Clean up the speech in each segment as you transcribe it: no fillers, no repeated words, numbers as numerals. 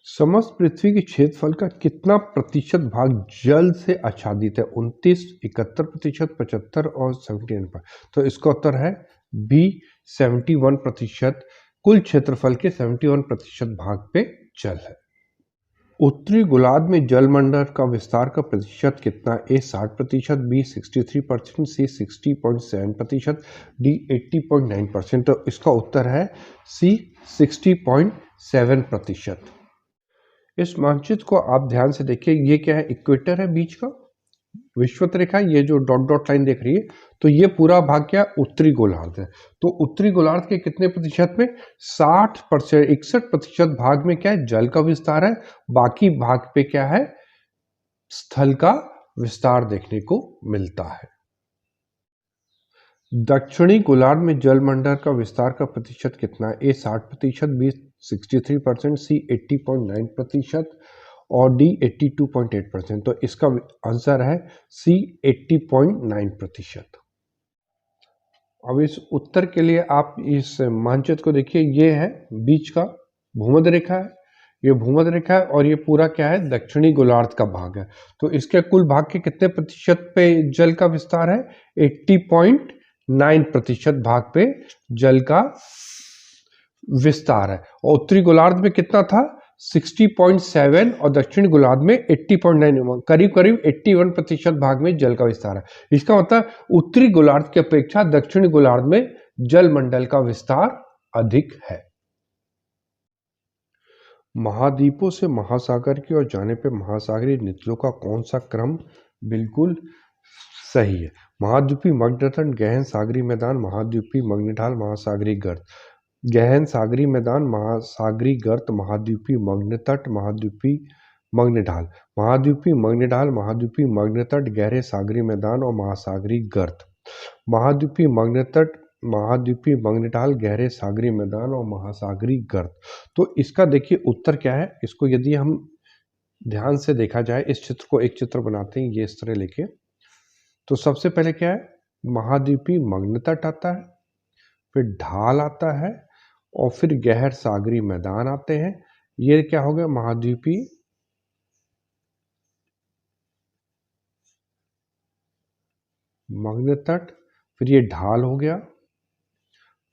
समस्त पृथ्वी के क्षेत्रफल का कितना प्रतिशत भाग जल से आच्छादित है? 29, 71%, 75 और 71%। तो इसका उत्तर है बी 71%। कुल क्षेत्रफल के 71% भाग पे जल है। उत्तरी गोलार्ध में जलमंडल का विस्तार का प्रतिशत कितना? ए 60%, बी 63%, सी 60.7%, डी 80.9%। तो इसका उत्तर है सी 60.7%। इस मानचित्र को आप ध्यान से देखिए, ये क्या है? इक्वेटर है बीच का, विषुवत रेखा, ये जो डॉट डॉट लाइन देख रही है, तो ये पूरा भाग क्या उत्तरी गोलार्ध है। तो उत्तरी गोलार्ध के कितने प्रतिशत में? 60%, 61% भाग में क्या है? जल का विस्तार है। बाकी भाग पे क्या है? स्थल का विस्तार देखने को मिलता है। दक्षिणी गोलार्ध में जलमंडल का विस्तार का प्रतिशत कितना है? ए 60%, बी 63%, सी 80.9% और डी 82.8%। तो इसका आंसर है सी 80.9%। अब इस उत्तर के लिए आप इस मानचित्र को देखिए, ये है बीच का भूमध्य रेखा है, ये भूमध्य रेखा है और ये पूरा क्या है? दक्षिणी गोलार्ध का भाग है। तो इसके कुल भाग के कितने प्रतिशत पे जल का विस्तार है? 80.9% भाग पे जल का विस्तार है। और उत्तरी गोलार्ध में कितना था? 60.7 और दक्षिण गोलार्ध में 80.9, करीब करीब 81% भाग में जल का विस्तार है। इसका मतलब उत्तरी गोलार्ध की अपेक्षा दक्षिणी गोलार्ध में जल मंडल का विस्तार अधिक है। महाद्वीपों से महासागर की ओर जाने पर महासागरीय नीतियों का कौन सा क्रम बिल्कुल सही है? महाद्वीपीय मग्नतट, गहन सागरी मैदान, महाद्वीपीय मग्न ढाल, महासागरीय गर्त। गहन सागरी मैदान, महासागरी गर्त, महाद्वीपीय मग्नतट, महाद्वीपीय मग्न ढाल। महाद्वीपीय मग्न ढाल, महाद्वीपीय मग्नतट, गहरे सागरी मैदान और महासागरी गर्त। महाद्वीपीय मग्नतट, महाद्वीपीय मग्न ढाल, गहरे सागरी मैदान और महासागरी गर्त। तो इसका देखिए उत्तर क्या है? इसको यदि हम ध्यान से देखा जाए, इस चित्र को एक चित्र बनाते हैं ये इस तरह लेके, तो सबसे पहले क्या है? महाद्वीपीय मग्नतट आता है, फिर ढाल आता है और फिर गहर सागरी मैदान आते हैं। ये क्या हो गया? महाद्वीपीय मग्नतट, फिर ये ढाल हो गया,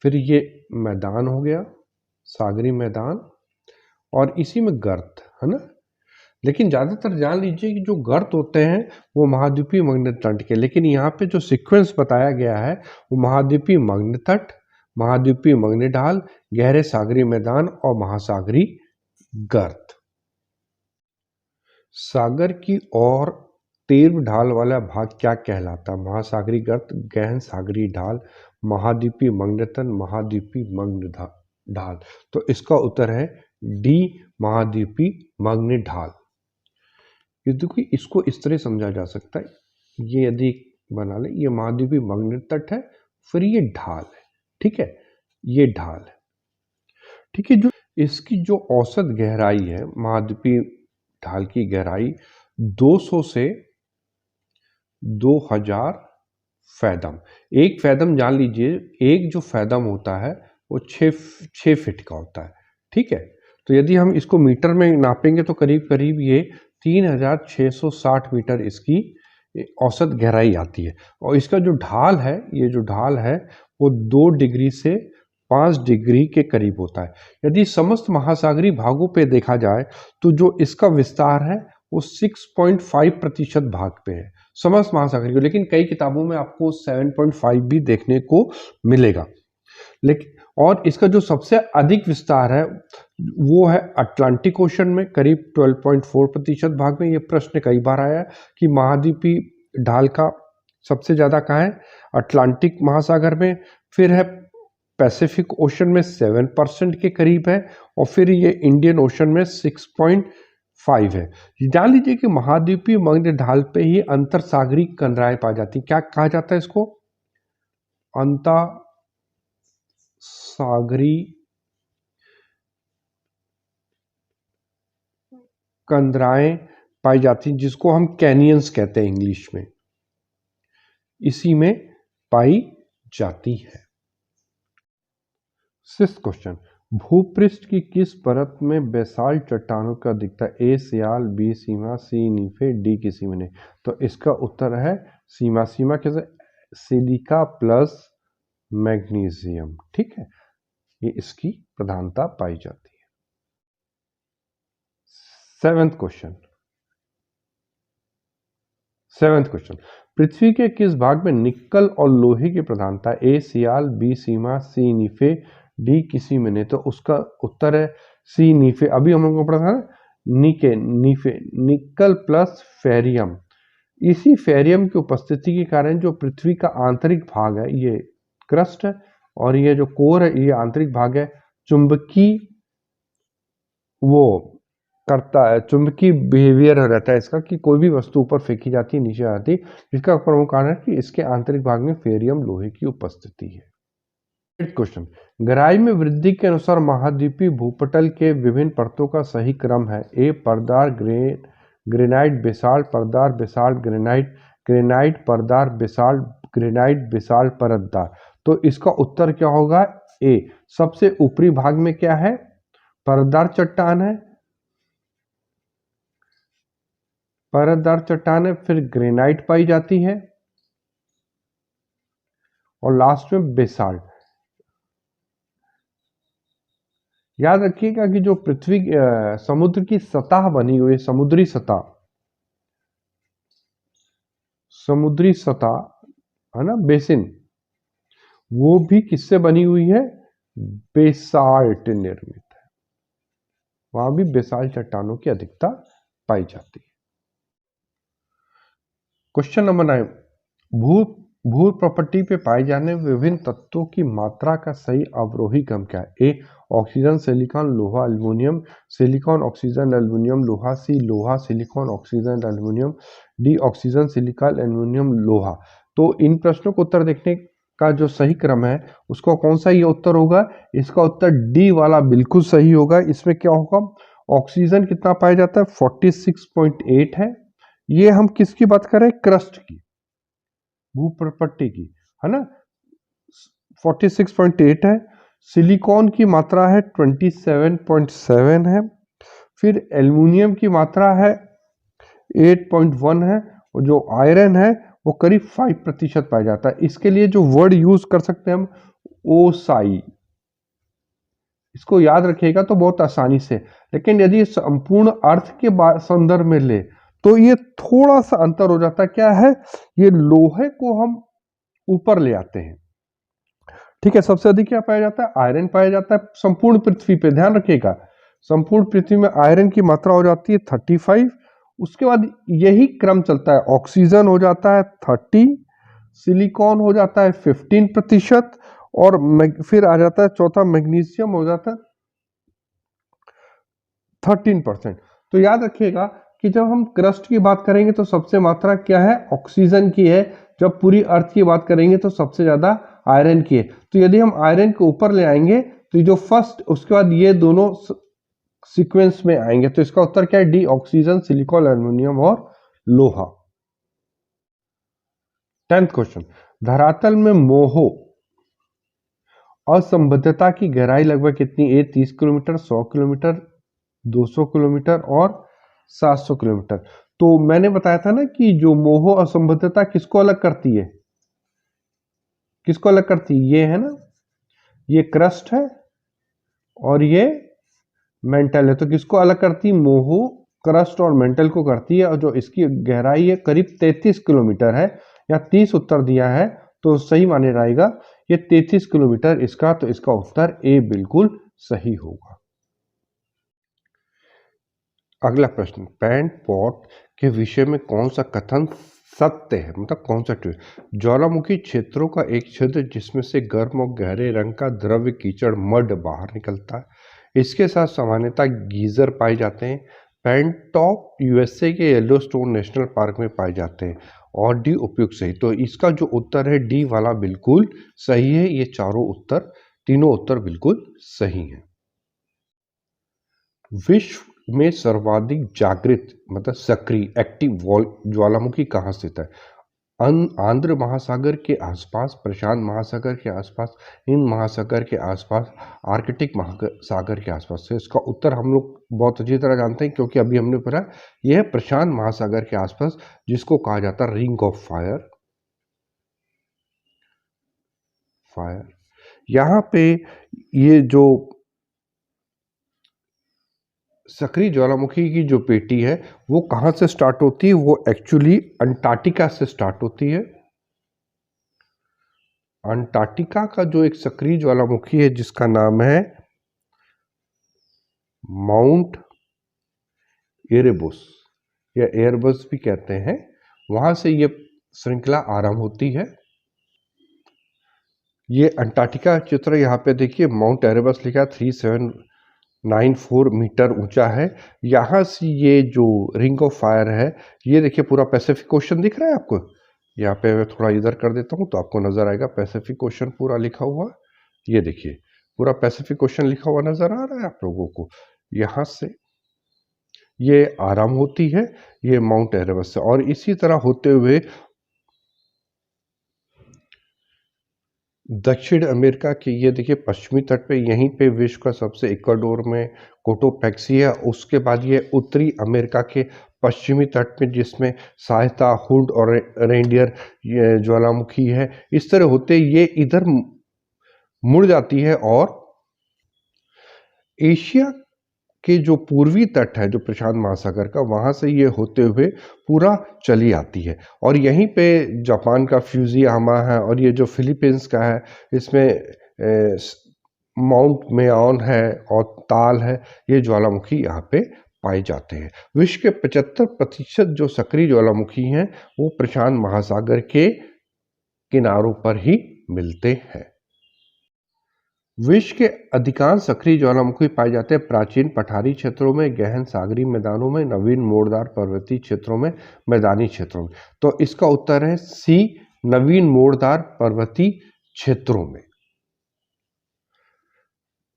फिर ये मैदान हो गया, सागरी मैदान, और इसी में गर्त है ना। लेकिन ज़्यादातर जान लीजिए कि जो गर्त होते हैं वो महाद्वीपीय मग्नतट के, लेकिन यहाँ पे जो सीक्वेंस बताया गया है वो महाद्वीपीय मग्नतट, महाद्वीपीय मग्न ढाल, गहरे सागरी मैदान और महासागरी गर्त। सागर की ओर तीव्र ढाल वाला भाग क्या कहलाता? महासागरी गर्त, गहन सागरी ढाल, महाद्वीपीय मग्नतट, महाद्वीपीय मग्न ढाल। तो इसका उत्तर है डी महाद्वीपीय मग्न ढाल। यदि इसको इस तरह समझा जा सकता है, ये यदि बना ले, ये महाद्वीपीय मग्नतट है, फिर ये ढाल है, ठीक है, ये ढाल है, ठीक है। जो इसकी जो औसत गहराई है, महाद्वीपीय ढाल की गहराई 200 से 2000 फैदम। एक फैदम जान लीजिए, एक जो फैदम होता है वो 6 फीट का होता है, ठीक है। तो यदि हम इसको मीटर में नापेंगे तो करीब करीब ये 3660 मीटर इसकी औसत गहराई आती है। और इसका जो ढाल है, ये जो ढाल है वो 2 डिग्री से 5 डिग्री के करीब होता है। यदि समस्त महासागरीय भागों पे देखा जाए तो जो इसका विस्तार है वो 6.5% भाग पे है, समस्त महासागरीय। लेकिन कई किताबों में आपको 7.5 भी देखने को मिलेगा। लेकिन और इसका जो सबसे अधिक विस्तार है वो है अटलांटिक ओशन में, करीब 12.4% भाग में। ये प्रश्न कई बार आया है कि महाद्वीपीय ढाल का सबसे ज़्यादा कहाँ है? अटलांटिक महासागर में, फिर है पैसिफिक ओशन में 7% के करीब है, और फिर ये इंडियन ओशन में 6.5 है। जान लीजिए कि महाद्वीपीय मग्न ढाल पे ही अंतर सागरीय कंदराएं पाई जाती। क्या कहा जाता है इसको? अंतर सागरी कंदराएं पाई जाती, जिसको हम कैनियंस कहते हैं इंग्लिश में, इसी में पाई जाती है। 6th क्वेश्चन, भूपृष्ठ की किस परत में बेसाल्ट चट्टानों का दिखता है? ए सियाल, बी सीमा, सी नीफे, डी किसी में नहीं। तो इसका उत्तर है सीमा। सीमा कैसे? सिलिका प्लस मैग्नीशियम, ठीक है, ये इसकी प्रधानता पाई जाती है। 7th question. पृथ्वी के किस भाग में निक्कल और लोहे की प्रधानता है? ए सियाल, बी सीमा, सी नीफे, डी किसी में नहीं। तो उसका उत्तर है सी नीफे। अभी हम लोगों को पढ़ा था ना, नीफे निक्कल प्लस फेरियम। इसी फेरियम की उपस्थिति के कारण जो पृथ्वी का आंतरिक भाग है, ये क्रस्ट है, और ये जो कोर है, ये आंतरिक भाग है, चुंबकीय वो करता है, चुंबकीय बिहेवियर रहता है इसका, कि कोई भी वस्तु ऊपर फेंकी जाती है, नीचे आती है, जिसका प्रमुख कारण है कि इसके आंतरिक भाग में फेरियम लोहे की उपस्थिति है। क्वेश्चन। गहराई में वृद्धि के अनुसार महाद्वीपीय भूपटल के विभिन्न परतों का सही क्रम है? ए परदार ग्रेनाइट बेसाल्ट, परदार बेसाल्ट ग्रेनाइट, ग्रेनाइट परदार बेसाल्ट ग्रेनाइट बेसाल्ट परतदार। तो इसका उत्तर क्या होगा? ए। सबसे ऊपरी भाग में क्या है? परतदार चट्टान है, परतदार चट्टान है, फिर ग्रेनाइट पाई जाती है, और लास्ट में बेसाल्ट। याद रखिएगा कि जो पृथ्वी समुद्र की सतह बनी हुई है, समुद्री सतह है ना, बेसिन, वो भी किससे बनी हुई है? बेसाल्ट निर्मित है। वहां भी बेसाल्ट चट्टानों की अधिकता पाई जाती है। Question number 9। भू प्रॉपर्टी पे पाए जाने विभिन्न तत्वों की मात्रा का सही अवरोही क्रम क्या है? ए ऑक्सीजन, सिलिकॉन, लोहा, एल्युमिनियम, सिलिकॉन, ऑक्सीजन, एल्युमिनियम, लोहा, सी लोहा, silicon, oxygen, aluminium, D oxygen, silicon, aluminium, लोहा। तो इन प्रश्नों को उत्तर देखने का जो सही क्रम है, उसका कौन सा ये उत्तर होगा? इसका उत्तर डी वाला बिल्कुल सही होगा। इसमें क्या होगा? ऑक्सीजन कितना पाया जाता है? 46.8 है। ये हम किसकी बात कर रहे हैं? क्रस्ट की, भूपटल की, है ना, 46.8 है। सिलिकॉन की मात्रा है 27.7 है। फिर एल्युमिनियम की मात्रा है 8.1 है, और जो आयरन है वो करीब 5% पाया जाता है। इसके लिए जो वर्ड यूज कर सकते हैं हम, ओसाई, इसको याद रखिएगा तो बहुत आसानी से। लेकिन यदि संपूर्ण अर्थ के संदर्भ में ले तो ये थोड़ा सा अंतर हो जाता है। क्या है? ये लोहे को हम ऊपर ले आते हैं, ठीक है। सबसे अधिक क्या पाया जाता है? आयरन पाया जाता है संपूर्ण पृथ्वी पे। ध्यान रखिएगा, संपूर्ण पृथ्वी में आयरन की मात्रा हो जाती है 35। उसके बाद यही क्रम चलता है, ऑक्सीजन हो जाता है 30, सिलिकॉन हो जाता है 15%, और फिर आ जाता है चौथा मैग्नीशियम हो जाता है 13%। तो याद रखिएगा कि जब हम क्रस्ट की बात करेंगे तो सबसे मात्रा क्या है? ऑक्सीजन की है। जब पूरी अर्थ की बात करेंगे तो सबसे ज्यादा आयरन की है। तो यदि हम आयरन को ऊपर ले आएंगे तो जो फर्स्ट, उसके बाद ये दोनों सीक्वेंस में आएंगे। तो इसका उत्तर क्या है? डी ऑक्सीजन, सिलिकॉन, एल्युमिनियम और लोहा। 10th question. धरातल में मोहो असंबद्धता की गहराई लगभग कितनी? ए 30 किलोमीटर, 100 किलोमीटर, 200 किलोमीटर और 700 किलोमीटर। तो मैंने बताया था ना कि जो मोहो असंबद्धता किसको अलग करती है? किसको अलग करती है? ये है ना, ये क्रस्ट है और ये मेंटल है। तो किसको अलग करती है? मोहो क्रस्ट और मेंटल को करती है। और जो इसकी गहराई है करीब 33 किलोमीटर है, या 30 उत्तर दिया है तो सही माने जाएगा ये 33 किलोमीटर इसका। तो इसका उत्तर ए बिल्कुल सही होगा। अगला प्रश्न। पैंट पॉट के विषय में कौन सा कथन सत्य है? मतलब कौन सा ट्रू? ज्वालामुखी क्षेत्रों का एक क्षेत्र जिसमें से गर्म और गहरे रंग का द्रव्य कीचड़ मड बाहर निकलता है। इसके साथ सामान्यतः गीजर पाए जाते हैं। पैंटॉप यूएसए के येलोस्टोन नेशनल पार्क में पाए जाते हैं। और डी उपयुक्त सही। तो इसका जो उत्तर है डी वाला बिल्कुल सही है। ये तीनों उत्तर बिल्कुल सही हैं। विश्व में सर्वाधिक जागृत मतलब सक्रिय एक्टिव ज्वालामुखी कहाँ स्थित है? आंध्र महासागर के आसपास, प्रशांत महासागर के आसपास, हिंद महासागर के आसपास, आर्कटिक महासागर के आसपास। से इसका उत्तर हम लोग बहुत अच्छी तरह जानते हैं क्योंकि अभी हमने पढ़ा यह है प्रशांत महासागर के आसपास, जिसको कहा जाता है रिंग ऑफ फायर। यहाँ पे ये जो सक्रिय ज्वालामुखी की जो पेटी है वो कहाँ से स्टार्ट होती है, वो एक्चुअली अंटार्कटिका से स्टार्ट होती है। अंटार्कटिका का जो एक सक्रिय ज्वालामुखी है जिसका नाम है माउंट एरेबस या एयरबस भी कहते हैं, वहां से ये श्रृंखला आरंभ होती है। ये अंटार्कटिका चित्र यहाँ पे देखिए, माउंट एरेबस लिखा 3794 मीटर ऊंचा है। यहाँ से ये जो रिंग ऑफ फायर है, ये देखिए पूरा पैसिफिक ओशन दिख रहा है आपको। यहाँ पे मैं थोड़ा इधर कर देता हूँ तो आपको नजर आएगा पैसिफिक ओशन पूरा लिखा हुआ। ये देखिए पूरा पैसिफिक ओशन लिखा हुआ नजर आ रहा है आप लोगों को। यहाँ से ये आरंभ होती है, ये माउंट एरेबस से, और इसी तरह होते हुए दक्षिण अमेरिका के ये देखिए पश्चिमी तट पे, यहीं पे विश्व का सबसे, इक्वाडोर में कोटोपैक्सी है। उसके बाद ये उत्तरी अमेरिका के पश्चिमी तट पे जिसमें सहायता, हुड और रेंडियर ये ज्वालामुखी है। इस तरह होते ये इधर मुड़ जाती है और एशिया के जो पूर्वी तट है जो प्रशांत महासागर का, वहां से ये होते हुए पूरा चली आती है। और यहीं पे जापान का फ्यूजियामा है और ये जो फिलीपींस का है इसमें माउंट मेऑन है और ताल है, ये ज्वालामुखी यहाँ पे पाए जाते हैं। विश्व के 75% जो सक्रिय ज्वालामुखी हैं वो प्रशांत महासागर के किनारों पर ही मिलते हैं। विश्व के अधिकांश सक्रिय ज्वालामुखी पाए जाते हैं प्राचीन पठारी क्षेत्रों में, गहन सागरीय मैदानों में, नवीन मोड़दार पर्वतीय क्षेत्रों में, मैदानी क्षेत्रों में। तो इसका उत्तर है सी, नवीन मोड़दार पर्वतीय क्षेत्रों में।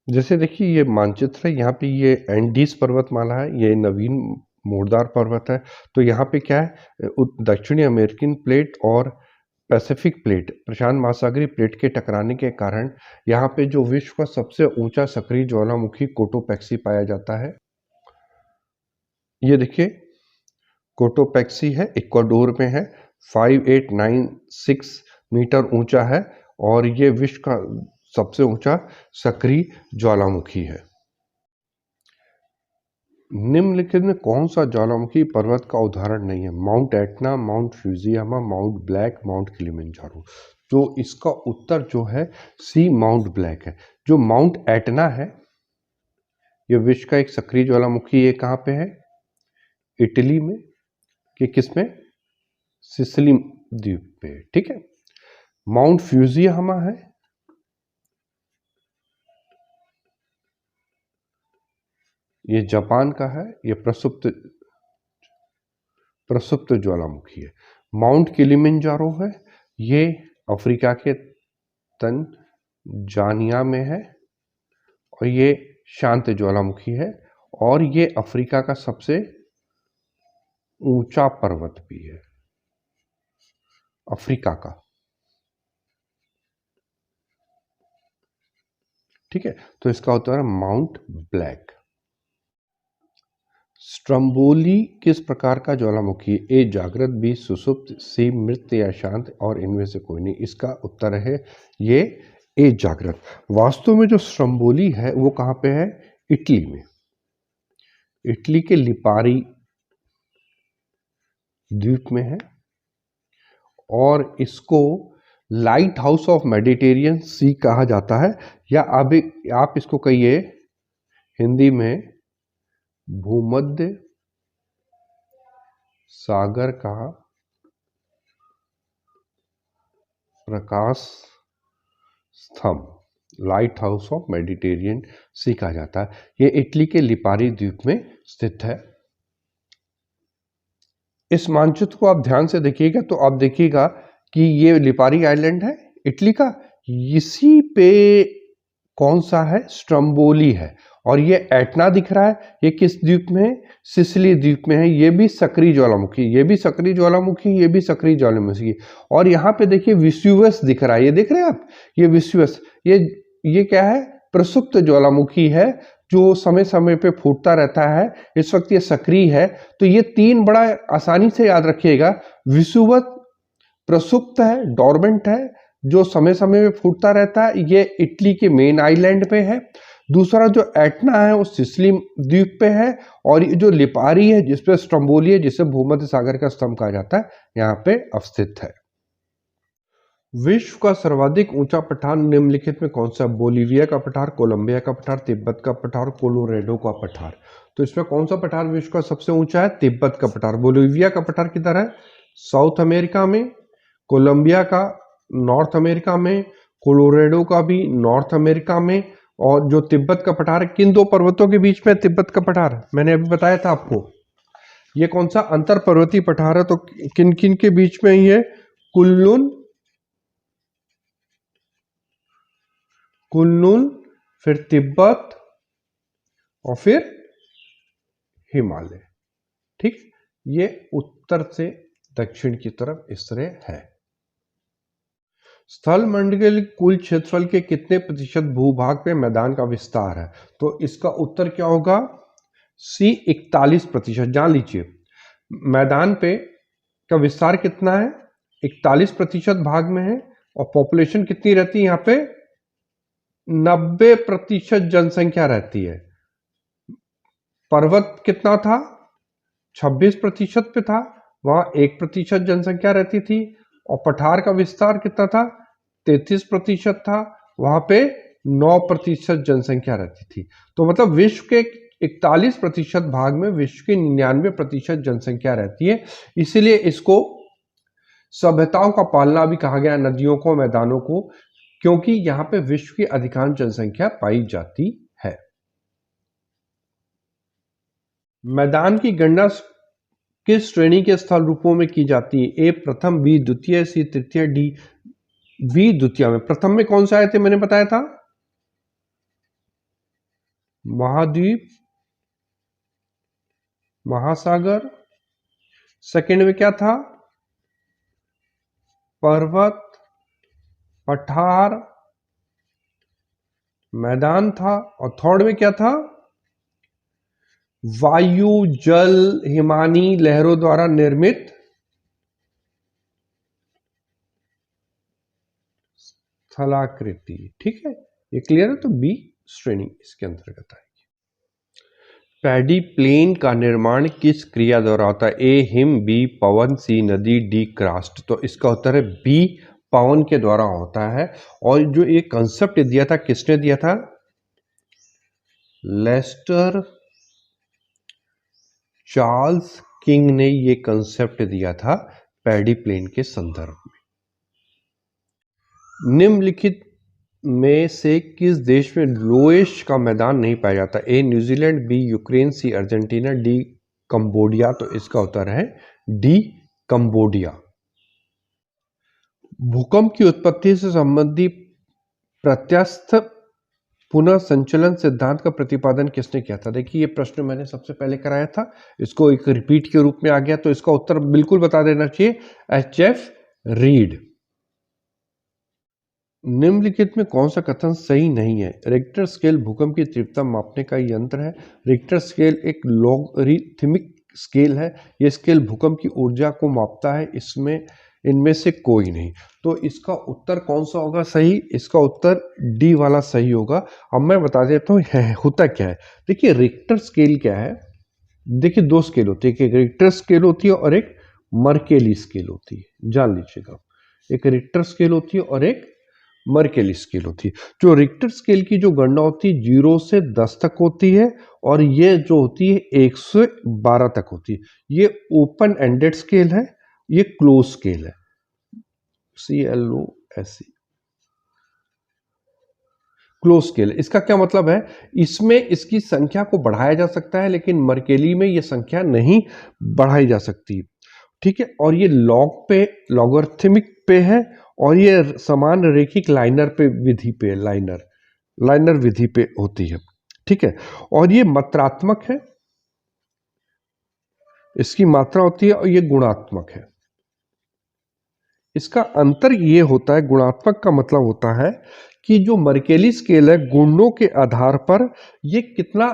जैसे देखिए ये मानचित्र है, यहाँ पे ये एंडीज पर्वतमाला है, ये नवीन मोड़दार पर्वत है। तो यहाँ पे क्या है, दक्षिणी अमेरिकन प्लेट और पैसिफिक प्लेट, प्रशांत महासागरीय प्लेट के टकराने के कारण यहाँ पे जो विश्व का सबसे ऊंचा सक्रिय ज्वालामुखी कोटोपैक्सी पाया जाता है। ये देखिए कोटोपैक्सी है, इक्वाडोर में है, 5896 मीटर ऊंचा है और ये विश्व का सबसे ऊंचा सक्रिय ज्वालामुखी है। निम्नलिखित में कौन सा ज्वालामुखी पर्वत का उदाहरण नहीं है? Mount Etna, mount Fujiyama, mount black, mount Kilimanjaro. जो इसका उत्तर जो है सी, माउंट ब्लैक है। जो माउंट एटना है ये विश्व का एक सक्रिय ज्वालामुखी, ये कहाँ पे है? इटली में, कि किसमें? सिसिली द्वीप पे, ठीक है। माउंट फ्यूजियामा है, ये जापान का है, ये प्रसुप्त ज्वालामुखी है। माउंट किलिमंजारो है, ये अफ्रीका के तंजानिया में है और ये शांत ज्वालामुखी है और ये अफ्रीका का सबसे ऊंचा पर्वत भी है, अफ्रीका का, ठीक है। तो इसका उत्तर है माउंट ब्लैक। स्ट्रम्बोली किस प्रकार का ज्वालामुखी? ए जागृत, बी सुषुप्त, सी मृत या शांत और इनमें से कोई नहीं। इसका उत्तर है ये ए जागृत। वास्तव में जो स्ट्रम्बोली है वो कहाँ पे है? इटली में, इटली के लिपारी द्वीप में है और इसको लाइट हाउस ऑफ मेडिटेरियन सी कहा जाता है, या आप इसको कहिए हिंदी में भूमध्य सागर का प्रकाश स्तंभ, लाइट हाउस ऑफ मेडिटेरियन सी कहा जाता है। ये इटली के लिपारी द्वीप में स्थित है। इस मानचित्र को आप ध्यान से देखिएगा तो आप देखिएगा कि ये लिपारी आइलैंड है इटली का, इसी पे कौन सा है? स्ट्रम्बोली है। और ये एटना दिख रहा है, ये किस द्वीप में है? सिसिली द्वीप में है। ये भी सक्रिय ज्वालामुखी, ये भी सक्रिय ज्वालामुखी, ये भी सक्रिय ज्वालामुखी। और यहाँ पे देखिए वेसुवियस दिख रहा है, ये देख रहे हैं आप, ये वेसुवियस, ये क्या है? प्रसुप्त ज्वालामुखी है जो समय समय पे फूटता रहता है। इस वक्त ये सक्रिय है। तो ये तीन बड़ा आसानी से याद रखिएगा, वेसुवियस प्रसुप्त है, डोरमेंट है, जो समय समय पे फूटता रहता है, ये इटली के मेन आइलैंड पे है। दूसरा जो एटना है वो सिसिली द्वीप पे है। और ये जो लिपारी है जिसपे स्ट्रोम्बोली है, जिसे भूमध्य सागर का स्तंभ कहा जाता है, यहाँ पे अवस्थित है। विश्व का सर्वाधिक ऊंचा पठार निम्नलिखित में कौन सा? बोलीविया का पठार, कोलंबिया का पठार, तिब्बत का पठार, कोलोराडो का पठार। तो इसमें कौन सा पठार विश्व का सबसे ऊंचा है? तिब्बत का पठार। बोलीविया का पठार किधर है? साउथ अमेरिका में। कोलंबिया का नॉर्थ अमेरिका में। कोलोराडो का भी नॉर्थ अमेरिका में। और जो तिब्बत का पठार है, किन दो पर्वतों के बीच में तिब्बत का पठार? मैंने अभी बताया था आपको। ये कौन सा अंतर पर्वतीय पठार है? तो किन किन के बीच में ही है? कुनलुन, फिर तिब्बत और फिर हिमालय। ठीक, ये उत्तर से दक्षिण की तरफ इस तरह है। स्थल मंडल कुल क्षेत्रफल के कितने प्रतिशत भूभाग पे मैदान का विस्तार है? तो इसका उत्तर क्या होगा? सी 41%। जान लीजिए, मैदान पे का विस्तार कितना है? 41% भाग में है। और पॉपुलेशन कितनी रहती है यहाँ पे? 90% जनसंख्या रहती है। पर्वत कितना था? 26% पे था, वहां 1% जनसंख्या रहती थी। और पठार का विस्तार कितना था? 33% था, वहां पे 9% जनसंख्या रहती थी। तो मतलब विश्व के 41% भाग में विश्व की 99% जनसंख्या रहती है। इसीलिए इसको सभ्यताओं का पालना भी कहा गया, नदियों को, मैदानों को, क्योंकि यहां पे विश्व की अधिकांश जनसंख्या पाई जाती है। मैदान की गणना किस श्रेणी के स्थल रूपों में की जाती है? ए प्रथम, बी द्वितीय, सी तृतीय, डी बी द्वितीय में। प्रथम में कौन सा आए थे? मैंने बताया था महाद्वीप, महासागर। सेकंड में क्या था? पर्वत, पठार, मैदान था। और थर्ड में क्या था? वायु, जल, हिमानी लहरों द्वारा निर्मित स्थलाकृति। ठीक है, ये क्लियर है? तो बी श्रेणी इसके अंतर्गत आएगी। पैडी प्लेन का निर्माण किस क्रिया द्वारा होता है? ए हिम, बी पवन, सी नदी, डी क्रास्ट। तो इसका उत्तर है बी पवन के द्वारा होता है। और जो ये कंसेप्ट दिया था, किसने दिया था? लेस्टर चार्ल्स किंग ने ये कंसेप्ट दिया था पैडी प्लेन के संदर्भ में। निम्नलिखित में से किस देश में लोएश का मैदान नहीं पाया जाता? A New Zealand, B Ukraine, C Argentina, D Cambodia. तो इसका उत्तर है डी कंबोडिया। भूकंप की उत्पत्ति से संबंधित प्रत्यस्थ पुनः संचलन सिद्धांत का प्रतिपादन किसने किया था? देखिए, ये प्रश्न मैंने सबसे पहले कराया था, इसको एक रिपीट के रूप में आ गया, तो इसका उत्तर बिल्कुल बता देना चाहिए, एच.एफ. रीड। निम्नलिखित में कौन सा कथन सही नहीं है? रिक्टर स्केल भूकंप की तीव्रता मापने का यंत्र है। रिक्टर स्केल एक लॉगरिथमिक स्केल है। यह स्केल भूकंप की ऊर्जा को मापता है। इनमें से कोई नहीं। तो इसका उत्तर कौन सा होगा सही? इसका उत्तर डी वाला सही होगा। अब मैं बता देता हूँ होता क्या है। देखिए, रिक्टर स्केल क्या है? देखिए, दो स्केल होती है, एक रिक्टर स्केल होती है और एक मर्केली स्केल होती है। जान लीजिएगा, एक रिक्टर स्केल होती है और एक मर्केली स्केल होती है। जो रिक्टर स्केल की जो गणना होती है 0 से 10 तक होती है, और ये जो होती है 1 से 12 तक होती है। ये ओपन एंडेड स्केल है, ये क्लोज स्केल है, CLOSE, क्लोज स्केल। इसका क्या मतलब है? इसमें इसकी संख्या को बढ़ाया जा सकता है, लेकिन मर्केली में ये संख्या नहीं बढ़ाई जा सकती। ठीक है, और ये लॉग पे, लॉगरिथमिक पे है, और ये समान रेखिक लाइनर पे विधि पे, लाइनर विधि पे होती है। ठीक है। और ये मात्रात्मक है, इसकी मात्रा होती है, और ये गुणात्मक है। इसका अंतर ये होता है, गुणात्मक का मतलब होता है कि जो मर्केली स्केल है गुणों के आधार पर ये कितना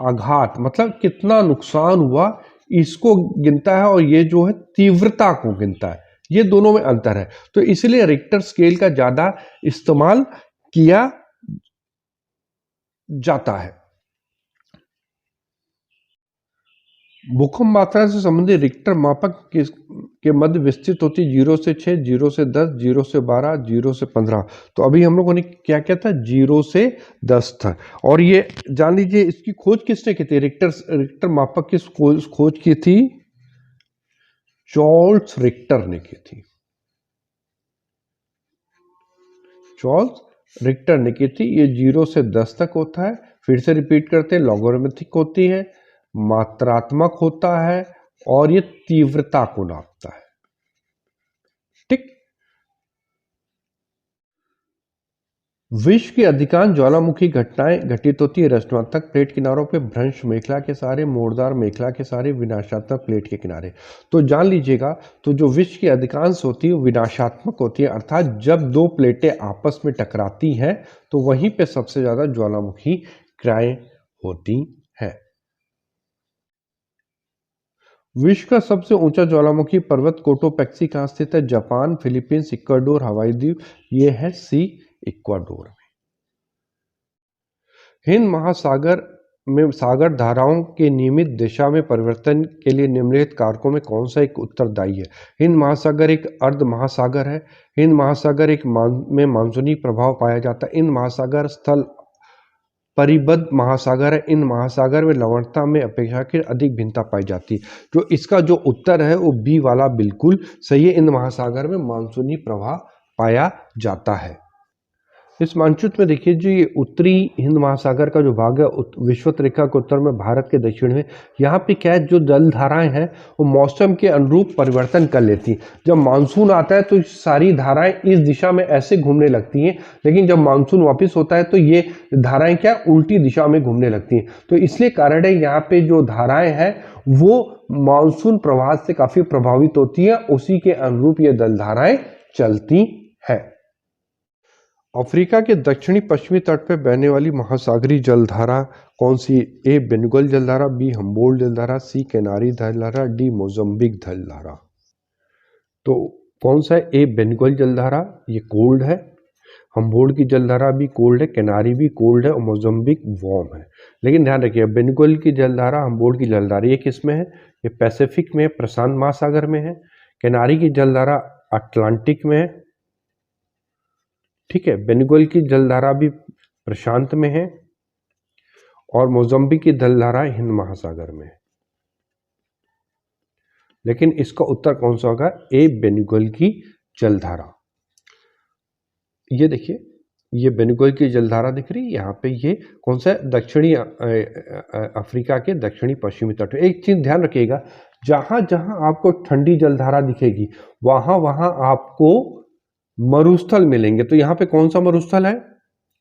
आघात मतलब कितना नुकसान हुआ इसको गिनता है, और ये जो है तीव्रता को गिनता है। ये दोनों में अंतर है। तो इसलिए रिक्टर स्केल का ज्यादा इस्तेमाल किया जाता है। भूकंप मात्रा से संबंधित रिक्टर मापक के मध्य विस्तृत होती 0 से 6, 0 से 10, 0 से 12, 0 से 15। तो अभी हम लोगों ने क्या किया था, 0 से 10 था। और ये जान लीजिए इसकी खोज किसने की थी, रिक्टर मापक की खोज की थी चार्ल्स रिक्टर ने की थी। चार्ल्स रिक्टर ने की थी। ये 0 से 10 तक होता है। फिर से रिपीट करते हैं, लॉगरिथमिक होती है, मात्रात्मक होता है, और ये तीव्रता को नापता है। ठीक। विश्व की अधिकांश ज्वालामुखी घटनाएं घटित होती है रचनात्मक प्लेट किनारों पे, भ्रंश मेखला के सारे, मोड़दार मेखला के सारे, विनाशात्मक प्लेट के किनारे। तो जान लीजिएगा, तो जो विश्व की अधिकांश होती है विनाशात्मक होती है, अर्थात जब दो प्लेटें आपस में टकराती हैं तो वहीं पे सबसे ज्यादा ज्वालामुखी क्रियाएं होती हैं। विश्व का सबसे ऊंचा ज्वालामुखी पर्वत कोटोपेक्सी कहाँ स्थित है, जापान, फिलीपींस, इक्वाडोर, हवाई द्वीप। ये है सी, इक्वाडोर में। हिंद महासागर में सागर धाराओं के नियमित दिशा में परिवर्तन के लिए निम्नलिखित कारकों में कौन सा एक उत्तरदायी है। हिंद महासागर एक अर्ध महासागर है। हिंद महासागर में मानसूनी प्रभाव पाया जाता है। हिंद महासागर स्थल परिबद्ध महासागर है। इन महासागर में लवणता में अपेक्षाकृत अधिक भिन्नता पाई जाती है। जो इसका जो उत्तर है वो बी वाला बिल्कुल सही है। इन महासागर में मानसूनी प्रभाव पाया जाता है। इस मानचित्र में देखिए, जो ये उत्तरी हिंद महासागर का जो भाग है विषुवत रेखा के उत्तर में भारत के दक्षिण में, यहाँ पे क्या है, जो जल धाराएं हैं वो मौसम के अनुरूप परिवर्तन कर लेती हैं। जब मानसून आता है तो सारी धाराएं इस दिशा में ऐसे घूमने लगती हैं, लेकिन जब मानसून वापस होता है तो ये धाराएं क्या उल्टी दिशा में घूमने लगती हैं। तो इसलिए कारण है यहाँ पे जो धाराएं हैं वो मानसून प्रवाह से काफी प्रभावित होती है, उसी के अनुरूप ये जल धाराएं चलती है। अफ्रीका के दक्षिणी पश्चिमी तट पर बहने वाली महासागरीय जलधारा कौन सी, ए बेंगोल जलधारा, बी हम्बोल्ट जलधारा, सी कैनारी जलधारा, डी मोजम्बिक जलधारा। तो कौन सा है, ए बेंगोल जलधारा, ये कोल्ड है, हम्बोल्ट की जलधारा भी कोल्ड है, कैनारी भी कोल्ड है, और मोजम्बिक वार्म है। लेकिन ध्यान रखिए, बेंगोल की जलधारा, हम्बोल्ट की जलधारा ये किस में है, ये पैसिफिक में, प्रशांत महासागर में है। कैनारी की जलधारा अटलांटिक में है। ठीक है, बेंगोल की जलधारा भी प्रशांत में है, और मोजम्बिक की जलधारा हिंद महासागर में है। लेकिन इसका उत्तर कौन सा होगा, ए बेंगोल की जलधारा। ये देखिए, ये बेंगोल की जलधारा दिख रही है यहाँ पे, ये कौन सा दक्षिणी अफ्रीका के दक्षिणी पश्चिमी तट। एक चीज ध्यान रखिएगा, जहां जहां आपको ठंडी जलधारा दिखेगी वहां वहां आपको मरुस्थल मिलेंगे। तो यहाँ पे कौन सा मरुस्थल है,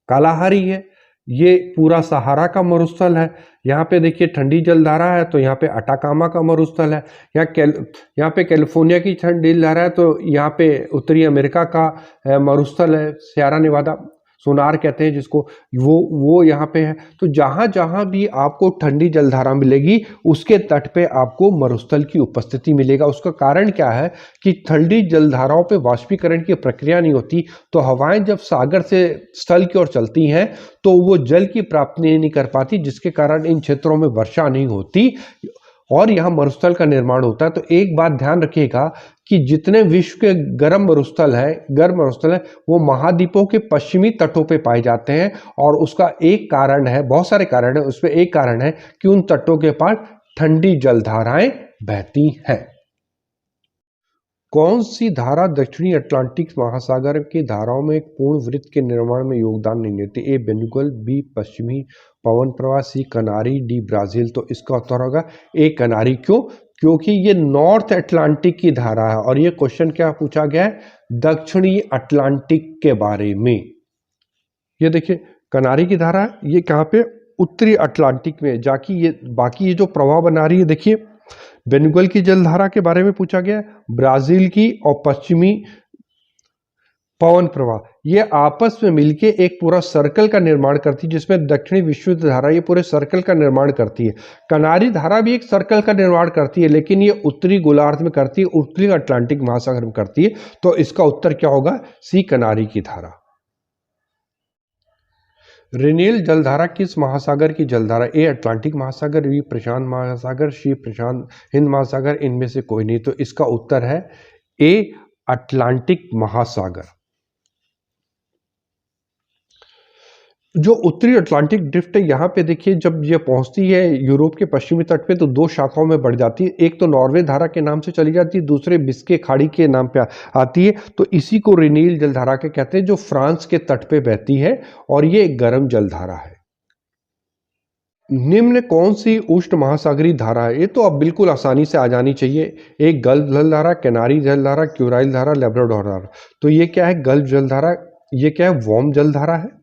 कालाहारी है, ये पूरा सहारा का मरुस्थल है। यहाँ पे देखिए ठंडी जलधारा है तो यहाँ पे अटाकामा का मरुस्थल है। यहाँ पे कैलिफोर्निया की ठंडी जलधारा है तो यहाँ पे उत्तरी अमेरिका का मरुस्थल है, सियरा नेवादा सोनार कहते हैं जिसको, वो यहाँ पे है। तो जहां जहां भी आपको ठंडी जलधारा मिलेगी उसके तट पे आपको मरुस्थल की उपस्थिति मिलेगा। उसका कारण क्या है कि ठंडी जलधाराओं पे वाष्पीकरण की प्रक्रिया नहीं होती, तो हवाएं जब सागर से स्थल की ओर चलती हैं तो वो जल की प्राप्ति नहीं कर पाती, जिसके कारण इन क्षेत्रों में वर्षा नहीं होती और यहाँ मरुस्थल का निर्माण होता है। तो एक बात ध्यान रखिएगा कि जितने विश्व के गर्म मरुस्थल है वो महाद्वीपों के पश्चिमी तटों पे पाए जाते हैं, और उसका एक कारण है, बहुत सारे कारण है, उसमें एक कारण है कि उन तटों के पास ठंडी जलधाराएं बहती हैं। कौन सी धारा दक्षिणी अटलांटिक महासागर की धाराओं में एक पूर्ण वृत्त के निर्माण में योगदान नहीं देती, ए बेंगोल, बी पश्चिमी पवन प्रवाह, सी कनारी, डी ब्राजील। तो इसका उत्तर होगा ए कनारी। क्यों, क्योंकि ये नॉर्थ अटलांटिक की धारा है, और ये क्वेश्चन क्या पूछा गया है, दक्षिणी अटलांटिक के बारे में। ये देखिए कनारी की धारा है, ये कहाँ पे उत्तरी अटलांटिक में जाके ये बाकी ये जो प्रवाह बना रही है, देखिए बेनुगल की जलधारा के बारे में पूछा गया, ब्राजील की और पश्चिमी पवन प्रवाह, ये आपस में मिलके एक पूरा सर्कल का निर्माण करती है, जिसमें दक्षिणी विश्वयुद्ध धारा ये पूरे सर्कल का निर्माण करती है। कनारी धारा भी एक सर्कल का निर्माण करती है, लेकिन ये उत्तरी गोलार्ध में करती है, उत्तरी अटलांटिक महासागर में करती है। तो इसका उत्तर क्या होगा? सी, कनारी की धारा। रेनेल जलधारा किस महासागर की जलधारा? ए अटलांटिक महासागर, बी प्रशांत महासागर, सी प्रशांत हिंद महासागर, इनमें से कोई नहीं। तो इसका उत्तर है ए, अटलांटिक महासागर। जो उत्तरी अटलांटिक ड्रिफ्ट है, यहाँ पे देखिए जब ये पहुंचती है यूरोप के पश्चिमी तट पे तो दो शाखाओं में बढ़ जाती है। एक तो नॉर्वे धारा के नाम से चली जाती है, दूसरे बिस्के खाड़ी के नाम पे आती है। तो इसी को रेनील जलधारा के कहते हैं, जो फ्रांस के तट पे बहती है और ये एक गर्म जलधारा है। निम्न कौन सी उष्ण महासागरीय धारा है? ये तो अब बिल्कुल आसानी से आ जानी चाहिए। एक गल्फ जलधारा, कैनारी जलधारा, क्यूराइल धारा, लेब्राडोर धारा। तो ये क्या है? गल्फ जलधारा। ये क्या है? वार्म जलधारा है।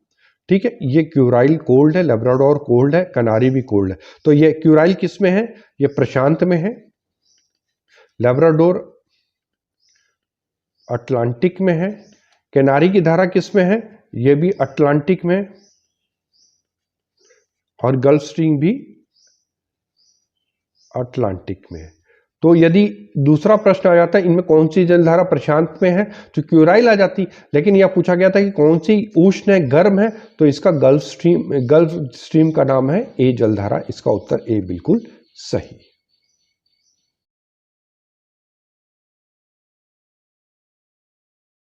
ठीक है, ये क्यूराइल कोल्ड है, लेब्राडोर कोल्ड है, कनारी भी कोल्ड है। तो ये क्यूराइल किस में है? ये प्रशांत में है। लेब्राडोर अटलांटिक में है। कैनारी की धारा किस में है? ये भी अटलांटिक में। और गल्फ स्ट्रीम भी अटलांटिक में है। तो यदि दूसरा प्रश्न आ जाता है इनमें कौन सी जलधारा प्रशांत में है, तो क्यूराइल आ जाती। लेकिन यह पूछा गया था कि कौन सी उष्ण है, गर्म है, तो इसका गल्फ स्ट्रीम का नाम है ए जलधारा। इसका उत्तर ए बिल्कुल सही।